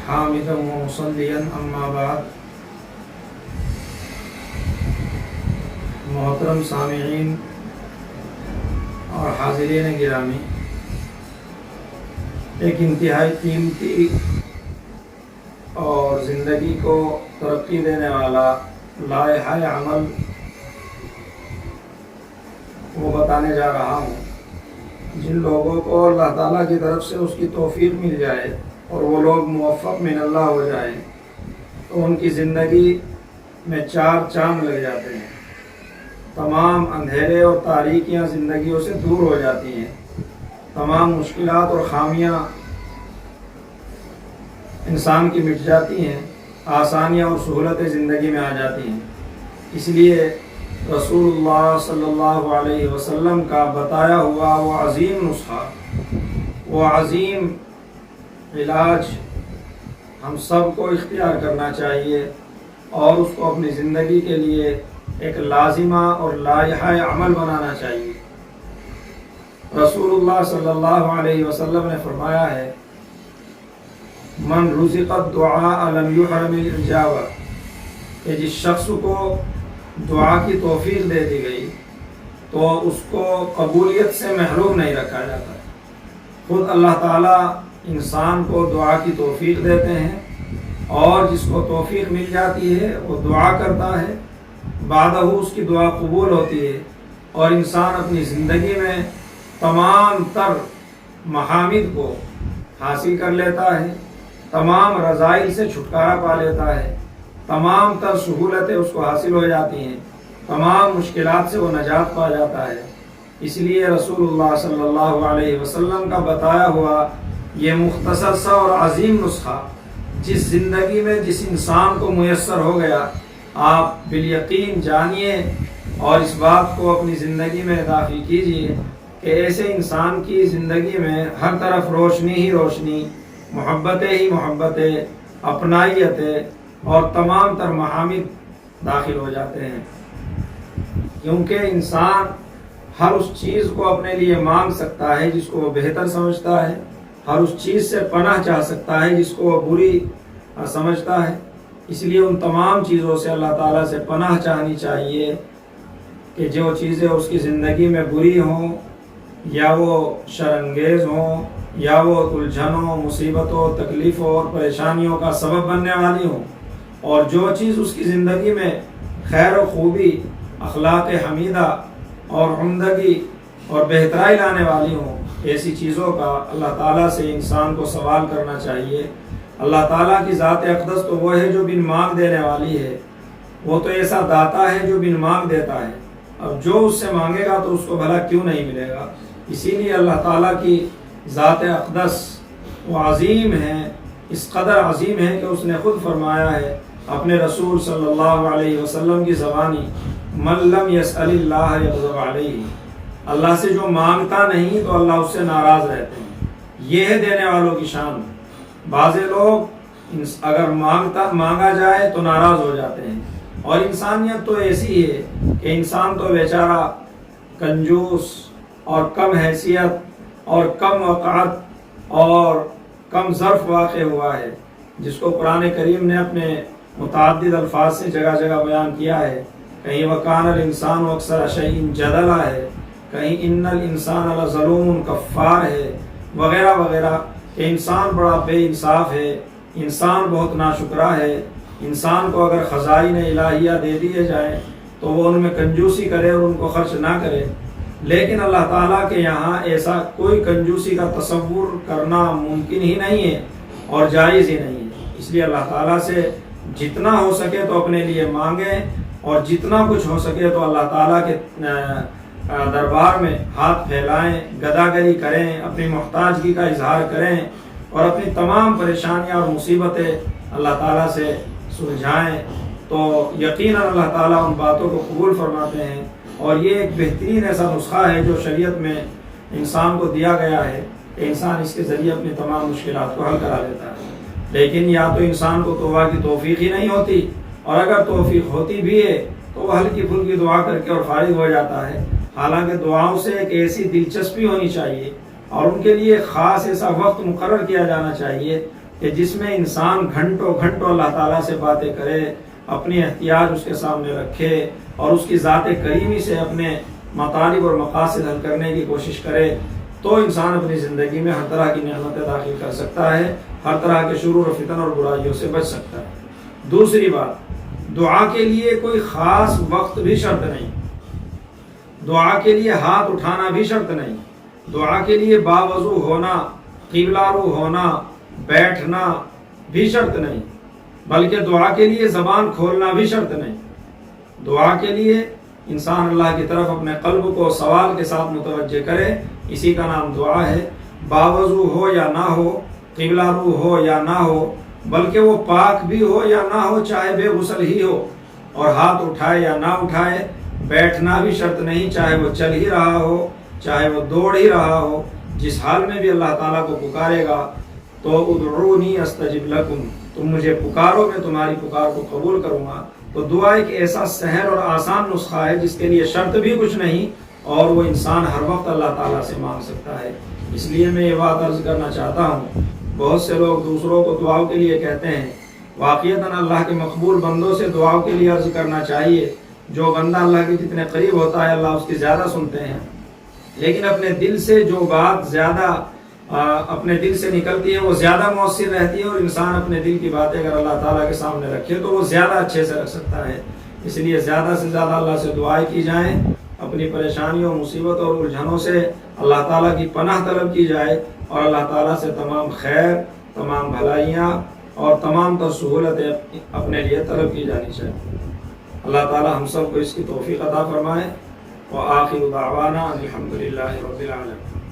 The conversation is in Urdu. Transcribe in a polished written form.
حامدا ومصليا اما بعد. محترم سامعین اور حاضرین گرامی، ایک انتہائی قیمتی اور زندگی کو ترقی دینے والا لائحہ عمل وہ بتانے جا رہا ہوں. جن لوگوں کو اللہ تعالیٰ کی طرف سے اس کی توفیق مل جائے اور وہ لوگ موفق من اللہ ہو جائیں تو ان کی زندگی میں 4 چاند لگ جاتے ہیں. تمام اندھیرے اور تاریکیاں زندگیوں سے دور ہو جاتی ہیں. تمام مشکلات اور خامیاں انسان کی مٹ جاتی ہیں. آسانیاں اور سہولتیں زندگی میں آ جاتی ہیں. اس لیے رسول اللہ صلی اللہ علیہ وسلم کا بتایا ہوا وہ عظیم نسخہ، وہ عظیم علاج ہم سب کو اختیار کرنا چاہیے اور اس کو اپنی زندگی کے لیے ایک لازمہ اور لائحہ عمل بنانا چاہیے. رسول اللہ صلی اللہ علیہ وسلم نے فرمایا ہے، من رزق الدعاء لم يحرم الاجابہ، کہ جس شخص کو دعا کی توفیق دے دی گئی تو اس کو قبولیت سے محروم نہیں رکھا جاتا. خود اللہ تعالیٰ انسان کو دعا کی توفیق دیتے ہیں اور جس کو توفیق مل جاتی ہے وہ دعا کرتا ہے، بعدہ اس کی دعا قبول ہوتی ہے اور انسان اپنی زندگی میں تمام تر محامد کو حاصل کر لیتا ہے، تمام رذائل سے چھٹکارا پا لیتا ہے، تمام تر سہولتیں اس کو حاصل ہو جاتی ہیں، تمام مشکلات سے وہ نجات پا جاتا ہے. اس لیے رسول اللہ صلی اللہ علیہ وسلم کا بتایا ہوا یہ مختصر سا اور عظیم نسخہ جس زندگی میں جس انسان کو میسر ہو گیا، آپ بالیقین جانیے اور اس بات کو اپنی زندگی میں داخل کیجیے کہ ایسے انسان کی زندگی میں ہر طرف روشنی ہی روشنی، محبتیں ہی محبتیں، اپنائیتیں اور تمام تر محامد داخل ہو جاتے ہیں. کیونکہ انسان ہر اس چیز کو اپنے لیے مانگ سکتا ہے جس کو وہ بہتر سمجھتا ہے، ہر اس چیز سے پناہ چاہ سکتا ہے جس کو وہ بری سمجھتا ہے. اس لیے ان تمام چیزوں سے اللہ تعالیٰ سے پناہ چاہنی چاہیے کہ جو چیزیں اس کی زندگی میں بری ہوں یا وہ شرانگیز ہوں یا وہ الجھنوں، مصیبتوں، تکلیفوں اور پریشانیوں کا سبب بننے والی ہوں، اور جو چیز اس کی زندگی میں خیر و خوبی، اخلاق حمیدہ اور عمدگی اور بہترائی لانے والی ہوں، ایسی چیزوں کا اللہ تعالیٰ سے انسان کو سوال کرنا چاہیے. اللہ تعالیٰ کی ذات اقدس تو وہ ہے جو بن مانگ دینے والی ہے، وہ تو ایسا داتا ہے جو بن مانگ دیتا ہے. اب جو اس سے مانگے گا تو اس کو بھلا کیوں نہیں ملے گا. اسی لیے اللہ تعالیٰ کی ذات اقدس وہ عظیم ہے، اس قدر عظیم ہے کہ اس نے خود فرمایا ہے اپنے رسول صلی اللہ علیہ وسلم کی زبانی، من لم یسأل اللہ یغضب علیہ، اللہ سے جو مانگتا نہیں تو اللہ اس سے ناراض رہتے ہیں. یہ ہے دینے والوں کی شان. بعض لوگ اگر مانگا جائے تو ناراض ہو جاتے ہیں، اور انسانیت تو ایسی ہے کہ انسان تو بیچارہ کنجوس اور کم حیثیت اور کم وقعت اور کم ظرف واقع ہوا ہے، جس کو قرآن کریم نے اپنے متعدد الفاظ سے جگہ جگہ بیان کیا ہے. کہیں وَكَانَ الْإِنسَانُ أَكْثَرَ شَيْءٍ جَدَلًا ہے، کہیں اِنَّ الْإِنسَانَ لَظَلُومٌ کفار ہے، وغیرہ وغیرہ، کہ انسان بڑا بے انصاف ہے، انسان بہت ناشکرا ہے. انسان کو اگر خزائن الہیہ دے دیے جائیں تو وہ ان میں کنجوسی کرے اور ان کو خرچ نہ کرے، لیکن اللہ تعالیٰ کے یہاں ایسا کوئی کنجوسی کا تصور کرنا ممکن ہی نہیں ہے اور جائز ہی نہیں ہے. اس لیے اللہ تعالیٰ سے جتنا ہو سکے تو اپنے لیے مانگیں، اور جتنا کچھ ہو سکے تو اللہ تعالیٰ کے دربار میں ہاتھ پھیلائیں، گداگری کریں، اپنی محتاجگی کا اظہار کریں اور اپنی تمام پریشانیاں اور مصیبتیں اللہ تعالیٰ سے سلجھائیں، تو یقیناً اللہ تعالیٰ ان باتوں کو قبول فرماتے ہیں. اور یہ ایک بہترین ایسا نسخہ ہے جو شریعت میں انسان کو دیا گیا ہے کہ انسان اس کے ذریعے اپنی تمام مشکلات کو حل کرا لیتا ہے. لیکن یا تو انسان کو توبہ کی توفیق ہی نہیں ہوتی، اور اگر توفیق ہوتی بھی ہے تو وہ ہلکی پھلکی دعا کر کے اور فارغ ہو جاتا ہے. حالانکہ دعاؤں سے ایک ایسی دلچسپی ہونی چاہیے اور ان کے لیے خاص ایسا وقت مقرر کیا جانا چاہیے کہ جس میں انسان گھنٹوں گھنٹوں اللہ تعالیٰ سے باتیں کرے، اپنی احتیاج اس کے سامنے رکھے اور اس کی ذات کریمی سے اپنے مطالب اور مقاصد حل کرنے کی کوشش کرے، تو انسان اپنی زندگی میں ہر طرح کی نعمتیں داخل کر سکتا ہے، ہر طرح کے شرور و فتن اور برائیوں سے بچ سکتا ہے۔ دوسری بات، دعا کے لیے کوئی خاص وقت بھی شرط نہیں، دعا کے لیے ہاتھ اٹھانا بھی شرط نہیں، دعا کے لیے باوضو ہونا، قبلہ رو ہونا، بیٹھنا بھی شرط نہیں، بلکہ دعا کے لیے زبان کھولنا بھی شرط نہیں۔ دعا کے لیے انسان اللہ کی طرف اپنے قلب کو سوال کے ساتھ متوجہ کرے، اسی کا نام دعا ہے۔ باوضو ہو یا نہ ہو، قبلہ رو ہو یا نہ ہو، بلکہ وہ پاک بھی ہو یا نہ ہو، چاہے بے غسل ہی ہو، اور ہاتھ اٹھائے یا نہ اٹھائے، بیٹھنا بھی شرط نہیں، چاہے وہ چل ہی رہا ہو، چاہے وہ دوڑ ہی رہا ہو، جس حال میں بھی اللہ تعالیٰ کو پکارے گا تو ادعونی استجب لکم، تم مجھے پکارو میں تمہاری پکار کو قبول کروں گا۔ تو دعا ایک ایسا سہل اور آسان نسخہ ہے جس کے لیے شرط بھی کچھ نہیں، اور وہ انسان ہر وقت اللہ تعالیٰ سے مانگ سکتا ہے۔ اس لیے میں یہ بات عرض کرنا چاہتا ہوں، بہت سے لوگ دوسروں کو دعاؤں کے لیے کہتے ہیں، واقعتاً اللہ کے مقبول بندوں سے دعاؤں کے لیے عرض کرنا چاہیے۔ جو بندہ اللہ کے جتنے قریب ہوتا ہے اللہ اس کی زیادہ سنتے ہیں، لیکن اپنے دل سے جو بات زیادہ اپنے دل سے نکلتی ہے وہ زیادہ مؤثر رہتی ہے، اور انسان اپنے دل کی باتیں اگر اللہ تعالیٰ کے سامنے رکھے تو وہ زیادہ اچھے سے رکھ سکتا ہے۔ اس لیے زیادہ سے زیادہ اللہ سے دعائیں کی جائیں، اپنی پریشانیوں، مصیبت اور الجھنوں سے اللہ تعالیٰ کی پناہ طلب کی جائے، اور اللہ تعالیٰ سے تمام خیر، تمام بھلائیاں اور تمام تر سہولتیں اپنے لیے طلب کی جانی چاہیے۔ اللہ تعالیٰ ہم سب کو اس کی توفیق عطا فرمائے۔ وآخر دعوانا الحمد للہ رب العالمین۔